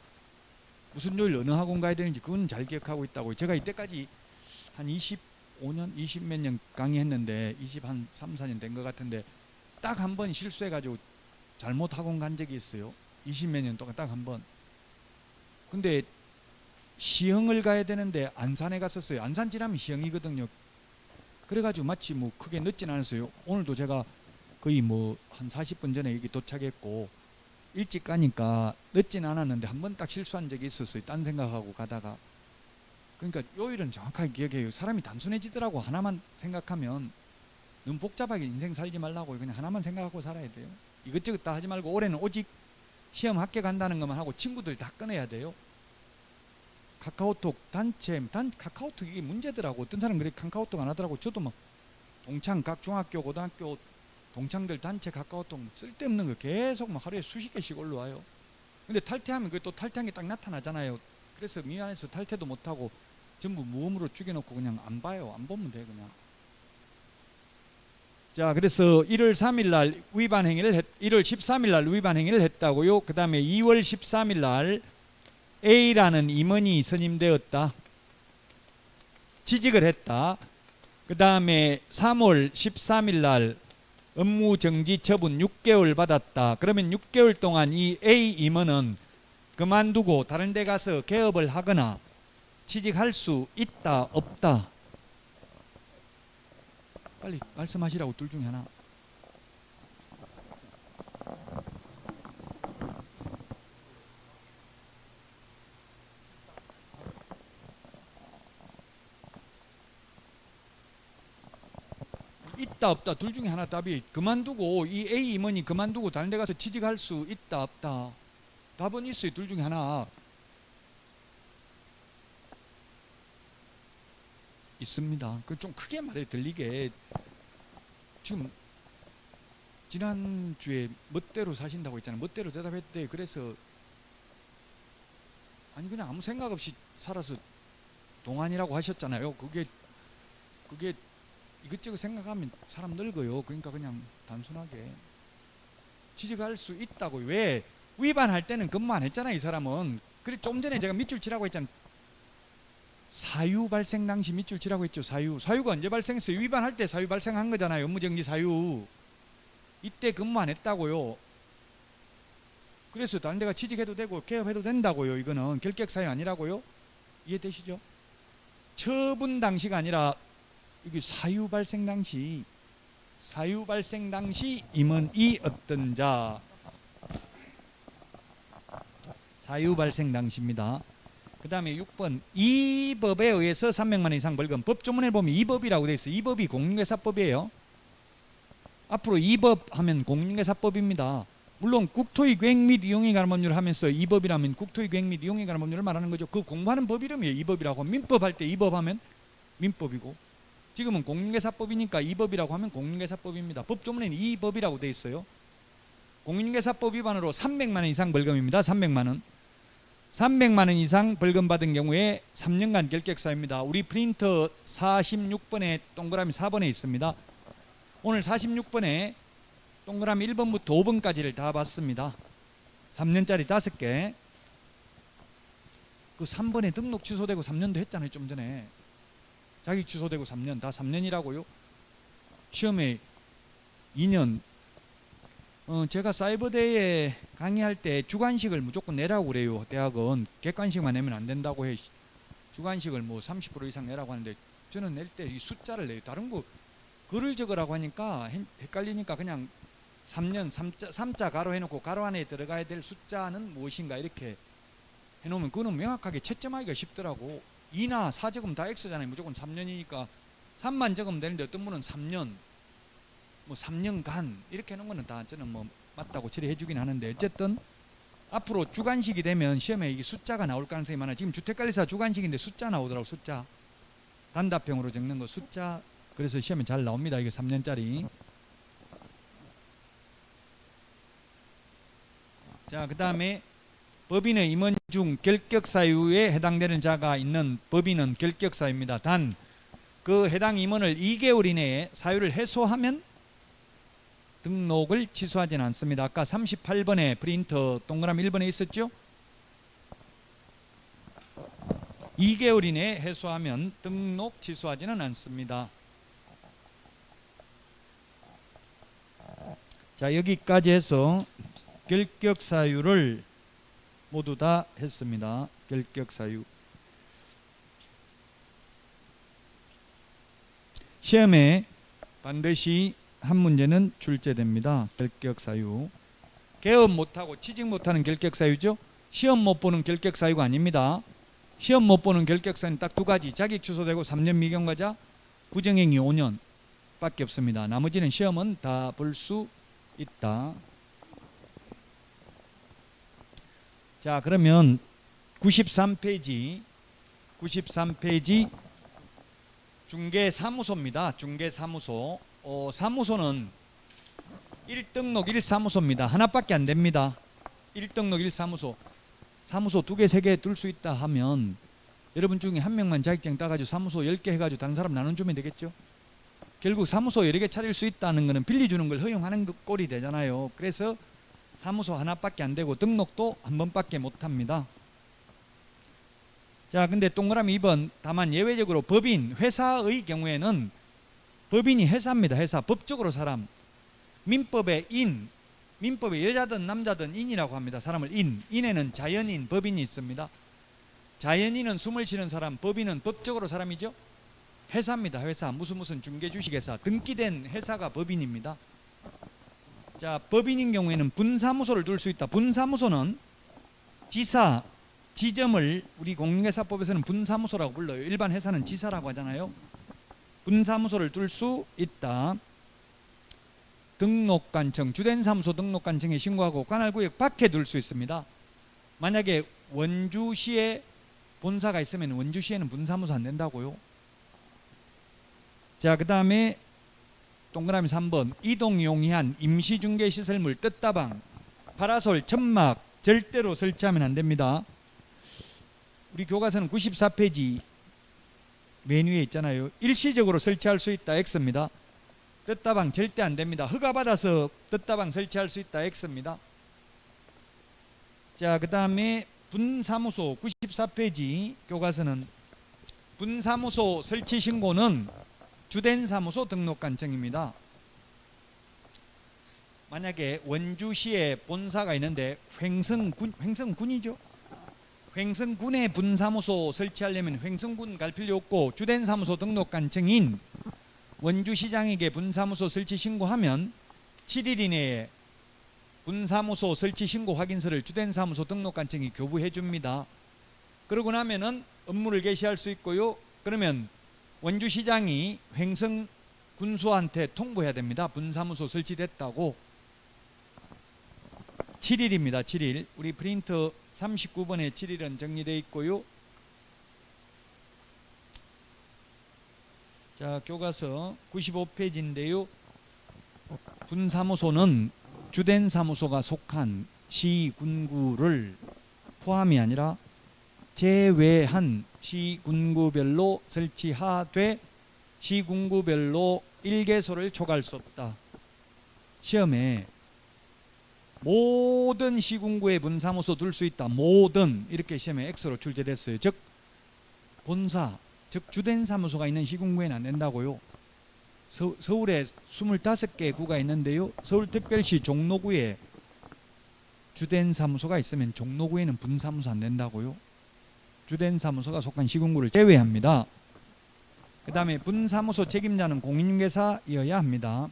무슨 요일 어느 학원 가야 되는지 그건 잘 기억하고 있다고. 제가 이때까지 한 25년, 20 몇 년 강의했는데 20 한 3, 4년 된 것 같은데 딱 한 번 실수해가지고 잘못 학원 간 적이 있어요. 20 몇 년 동안 딱 한 번. 근데 시흥을 가야 되는데 안산에 갔었어요. 안산 지나면 시흥이거든요. 그래가지고 마치 뭐 크게 늦진 않았어요. 오늘도 제가 거의 뭐 한 40분 전에 여기 도착했고 일찍 가니까 늦진 않았는데 한 번 딱 실수한 적이 있었어요. 딴 생각하고 가다가. 그러니까 요일은 정확하게 기억해요. 사람이 단순해지더라고. 하나만 생각하면. 너무 복잡하게 인생 살지 말라고 그냥 하나만 생각하고 살아야 돼요. 이것저것 다 하지 말고 올해는 오직 시험 합격 간다는 것만 하고 친구들 다 끊어야 돼요. 카카오톡 단체, 카카오톡 이게 문제더라고. 어떤 사람은 그렇게 카카오톡 안 하더라고. 저도 막 동창 각 중학교 고등학교 동창들 단체 카카오톡 쓸데없는 거 계속 막 하루에 수십 개씩 올라와요. 근데 탈퇴하면 그게 또 탈퇴한 게 딱 나타나잖아요. 그래서 미안해서 탈퇴도 못하고 전부 무음으로 죽여놓고 그냥 안 봐요. 안 보면 돼 그냥. 자, 그래서 1월 3일 날 위반 행위를 1월 13일 날 위반 행위를 했다고요. 그 다음에 2월 13일 날 A라는 임원이 선임되었다. 취직을 했다. 그 다음에 3월 13일 날 업무정지 처분 6개월 받았다. 그러면 6개월 동안 이 A 임원은 그만두고 다른 데 가서 개업을 하거나 취직할 수 있다 없다? 빨리 말씀하시라고. 둘 중에 하나. 있다 없다 둘 중에 하나. 답이 그만두고 이 A 임원이 그만두고 다른 데 가서 취직할 수 있다 없다? 답은 있어요. 둘 중에 하나. 있습니다. 그 좀 크게 말해 들리게. 지금 지난주에 멋대로 사신다고 했잖아요. 멋대로 대답했대. 그래서 아니 그냥 아무 생각 없이 살아서 동안이라고 하셨잖아요. 그게 이것저것 생각하면 사람 늙어요. 그러니까 그냥 단순하게 취직할 수 있다고. 왜? 위반할 때는 근무 안 했잖아요. 이 사람은. 그래 좀 전에 제가 밑줄 치라고 했잖아요. 사유 발생 당시 밑줄 치라고 했죠. 사유가 언제 발생했어요? 위반할 때 사유 발생한 거잖아요. 업무정지 사유. 이때 근무 안 했다고요. 그래서 다른 데가 취직해도 되고 개업해도 된다고요. 이거는 결격 사유 아니라고요. 이해되시죠? 처분 당시가 아니라 여기 사유 발생 당시. 사유 발생 당시 임원이 어떤 자. 사유 발생 당시입니다. 그 다음에 6번 이 법에 의해서 300만 원 이상 벌금. 법조문에 보면 이 법이라고 되어 있어요. 이 법이 공인중개사법이에요. 앞으로 이 법 하면 공인중개사법입니다. 물론 국토의 계획 및 이용에 관한 법률을 하면서 이 법이라면 국토의 계획 및 이용에 관한 법률을 말하는 거죠. 그 공부하는 법 이름이에요. 이 법이라고. 민법 할 때 이 법 하면 민법이고, 지금은 공인중개사법이니까 이 법이라고 하면 공인중개사법입니다. 법조문에는 이 법이라고 되어 있어요. 공인중개사법 위반으로 300만 원 이상 벌금입니다. 300만 원. 300만 원 이상 벌금 받은 경우에 3년간 결격사유입니다. 우리 프린터 46번에 동그라미 4번에 있습니다. 오늘 46번에 동그라미 1번부터 5번까지를 다 봤습니다. 3년짜리 5개. 그 3번에 등록 취소되고 3년도 했잖아요. 좀 전에. 자격 취소되고 3년. 다 3년이라고요. 시험에 2년. 제가 사이버대에 강의할 때 주관식을 무조건 내라고 그래요. 대학은 객관식만 내면 안 된다고 해. 주관식을 뭐 30% 이상 내라고 하는데 저는 낼 때 이 숫자를 내요. 다른 거 글을 적으라고 하니까 헷갈리니까 그냥 3년 3자 가로 해놓고 가로 안에 들어가야 될 숫자는 무엇인가 이렇게 해놓으면 그거는 명확하게 채점하기가 쉽더라고. 2나 4 적으면 다 X잖아요. 무조건 3년이니까 3만 적으면 되는데 어떤 분은 3년, 뭐 3년간 이렇게 해놓은 거는 다 저는 뭐 맞다고 처리해 주긴 하는데, 어쨌든 앞으로 주관식이 되면 시험에 이게 숫자가 나올 가능성이 많아요. 지금 주택관리사 주관식인데 숫자 나오더라고. 숫자 단답형으로 적는 거 숫자. 그래서 시험에 잘 나옵니다. 이게 3년짜리. 자, 그 다음에 법인의 임원 중 결격 사유에 해당되는 자가 있는 법인은 결격 사유입니다. 단 그 해당 임원을 2개월 이내에 사유를 해소하면 등록을 취소하지는 않습니다. 아까 38번에 프린터 동그라미 1번에 있었죠? 2개월 이내에 해소하면 등록 취소하지는 않습니다. 자, 여기까지 해서 결격 사유를 모두 다 했습니다. 결격 사유. 시험에 반드시 한 문제는 출제됩니다. 결격 사유. 개업 못하고 취직 못하는 결격 사유죠. 시험 못 보는 결격 사유가 아닙니다. 시험 못 보는 결격 사유는 딱 두 가지. 자격 취소되고 3년 미경과자, 부정행위 5년 밖에 없습니다. 나머지는 시험은 다 볼 수 있다. 자, 그러면 93페이지 중개사무소입니다. 중개사무소. 사무소는 1등록 1사무소입니다. 하나밖에 안 됩니다. 1등록 1사무소. 사무소 2개, 3개 둘 수 있다 하면 여러분 중에 한 명만 자격증 따가지고 사무소 10개 해가지고 다른 사람 나눠주면 되겠죠. 결국 사무소 여러 개 차릴 수 있다는 것은 빌려주는 걸 허용하는 꼴이 되잖아요. 그래서 사무소 하나밖에 안 되고 등록도 한 번밖에 못합니다. 자, 근데 동그라미 2번. 다만 예외적으로 법인, 회사의 경우에는 법인이 회사입니다. 회사. 법적으로 사람. 민법에 인, 민법에 여자든 남자든 인이라고 합니다. 사람을 인. 인에는 자연인, 법인이 있습니다. 자연인은 숨을 쉬는 사람, 법인은 법적으로 사람이죠. 회사입니다. 회사. 무슨 중개주식회사. 등기된 회사가 법인입니다. 자, 법인인 경우에는 분사무소를 둘 수 있다. 분사무소는 지사, 지점을 우리 공인중개사법에서는 분사무소라고 불러요. 일반 회사는 지사라고 하잖아요. 분사무소를 둘 수 있다. 등록관청, 주된 사무소 등록관청에 신고하고 관할구역 밖에 둘 수 있습니다. 만약에 원주시에 본사가 있으면 원주시에는 분사무소 안 된다고요. 자, 그 다음에 동그라미 3번. 이동용이한 임시중개시설물 뜻다방, 파라솔, 천막 절대로 설치하면 안 됩니다. 우리 교과서는 94페이지 맨 위에 있잖아요. 일시적으로 설치할 수 있다. X입니다. 뜻다방 절대 안 됩니다. 허가받아서 뜻다방 설치할 수 있다. X입니다. 자, 그 다음에 분사무소 94페이지 교과서는 분사무소 설치 신고는 주된 사무소 등록관청입니다. 만약에 원주시에 본사가 있는데 횡성군이죠. 횡성군에 분사무소 설치하려면 횡성군 갈 필요 없고 주된 사무소 등록관청인 원주시장에게 분사무소 설치 신고하면 7일 이내에 분사무소 설치 신고 확인서를 주된 사무소 등록관청이 교부해 줍니다. 그러고 나면은 업무를 개시할 수 있고요. 그러면 원주시장이 횡성군수한테 통보해야 됩니다. 분사무소 설치됐다고. 7일입니다. 7일. 우리 프린터 39번에 7일은 정리되어 있고요. 자, 교과서 95페이지인데요. 분사무소는 주된 사무소가 속한 시군구를 포함이 아니라 제외한 시군구별로 설치하되 시군구별로 1개소를 초과할 수 없다. 시험에 모든 시군구에 분사무소 둘 수 있다. 모든 이렇게 시험에 X로 출제됐어요. 즉 본사, 즉 주된 사무소가 있는 시군구에는 안 된다고요. 서울에 25개 구가 있는데요. 서울특별시 종로구에 주된 사무소가 있으면 종로구에는 분사무소 안 된다고요. 주된 사무소가 속한 시군구를 제외합니다. 그 다음에 분사무소 책임자는 공인중개사여야 합니다.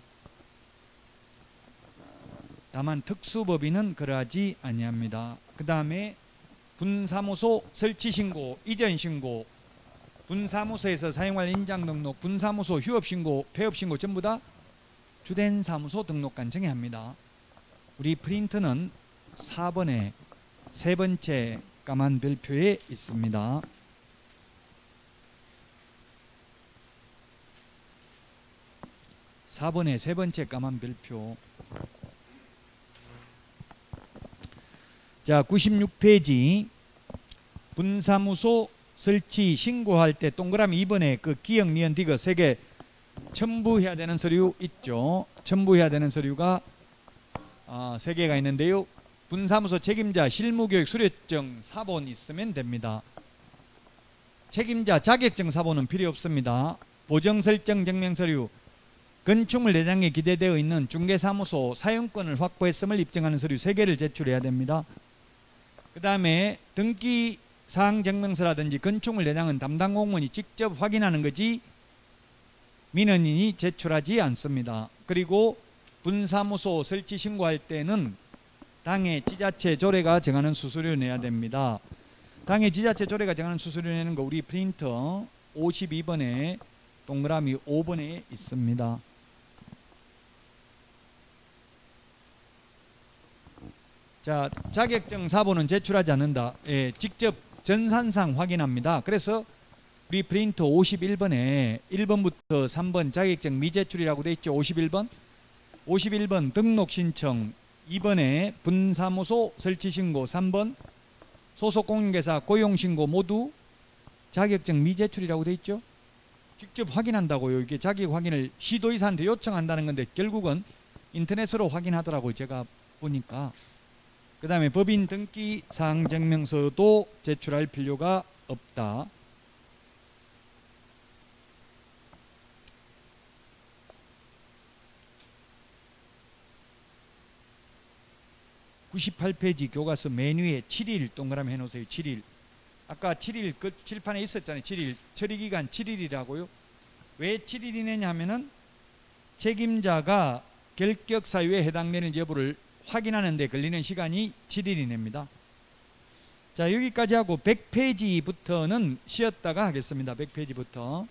다만 특수법인은 그러하지 아니합니다. 그 다음에 분사무소 설치 신고, 이전 신고 분사무소에서 사용할 인장 등록, 분사무소 휴업 신고, 폐업 신고 전부 다 주된 사무소 등록관 정의합니다. 우리 프린터는 4번에 세 번째 까만 별표에 있습니다. (4번에) 세 번째 까만 별표. 자, 96페이지 분사무소 설치 신고할 때 동그라미 2번에 그 기역, 니은, 디귿 세 개 첨부해야 되는 서류 있죠. 첨부해야 되는 서류가 세 개가 있는데요. 분사무소 책임자 실무교육 수료증 사본 있으면 됩니다. 책임자 자격증 사본은 필요 없습니다. 보정설정 증명서류, 건축물 내장에 기재되어 있는 중개사무소 사용권을 확보했음을 입증하는 서류 3개를 제출해야 됩니다. 그 다음에 등기사항 증명서라든지 건축물 내장은 담당 공무원이 직접 확인하는 거지 민원인이 제출하지 않습니다. 그리고 분사무소 설치 신고할 때는 당의 지자체 조례가 정하는 수수료 내야 됩니다. 당의 지자체 조례가 정하는 수수료 내는 거 우리 프린터 52번에 동그라미 5번에 있습니다. 자, 자격증 사본은 제출하지 않는다. 예, 직접 전산상 확인합니다. 그래서 우리 프린터 51번에 1번부터 3번 자격증 미제출이라고 되어 있죠. 51번 등록 신청, 2번에 분사무소 설치 신고, 3번 소속 공인중개사 고용 신고 모두 자격증 미제출이라고 되어 있죠. 직접 확인한다고요. 이게 자격 확인을 시도이사한테 요청한다는 건데 결국은 인터넷으로 확인하더라고요. 제가 보니까. 그 다음에 법인 등기 사항 증명서도 제출할 필요가 없다. (98페이지) 교과서 맨 위에 7일 동그라미 해놓으세요. 7일. 아까 7일 그 칠판에 있었잖아요. 7일 처리기간 7일이라고요. 왜 7일이냐 하면은 책임자가 결격 사유에 해당되는 여부를 확인하는 데 걸리는 시간이 7일이냅니다. 자, 여기까지 하고 100페이지부터는 쉬었다가 하겠습니다. 100페이지부터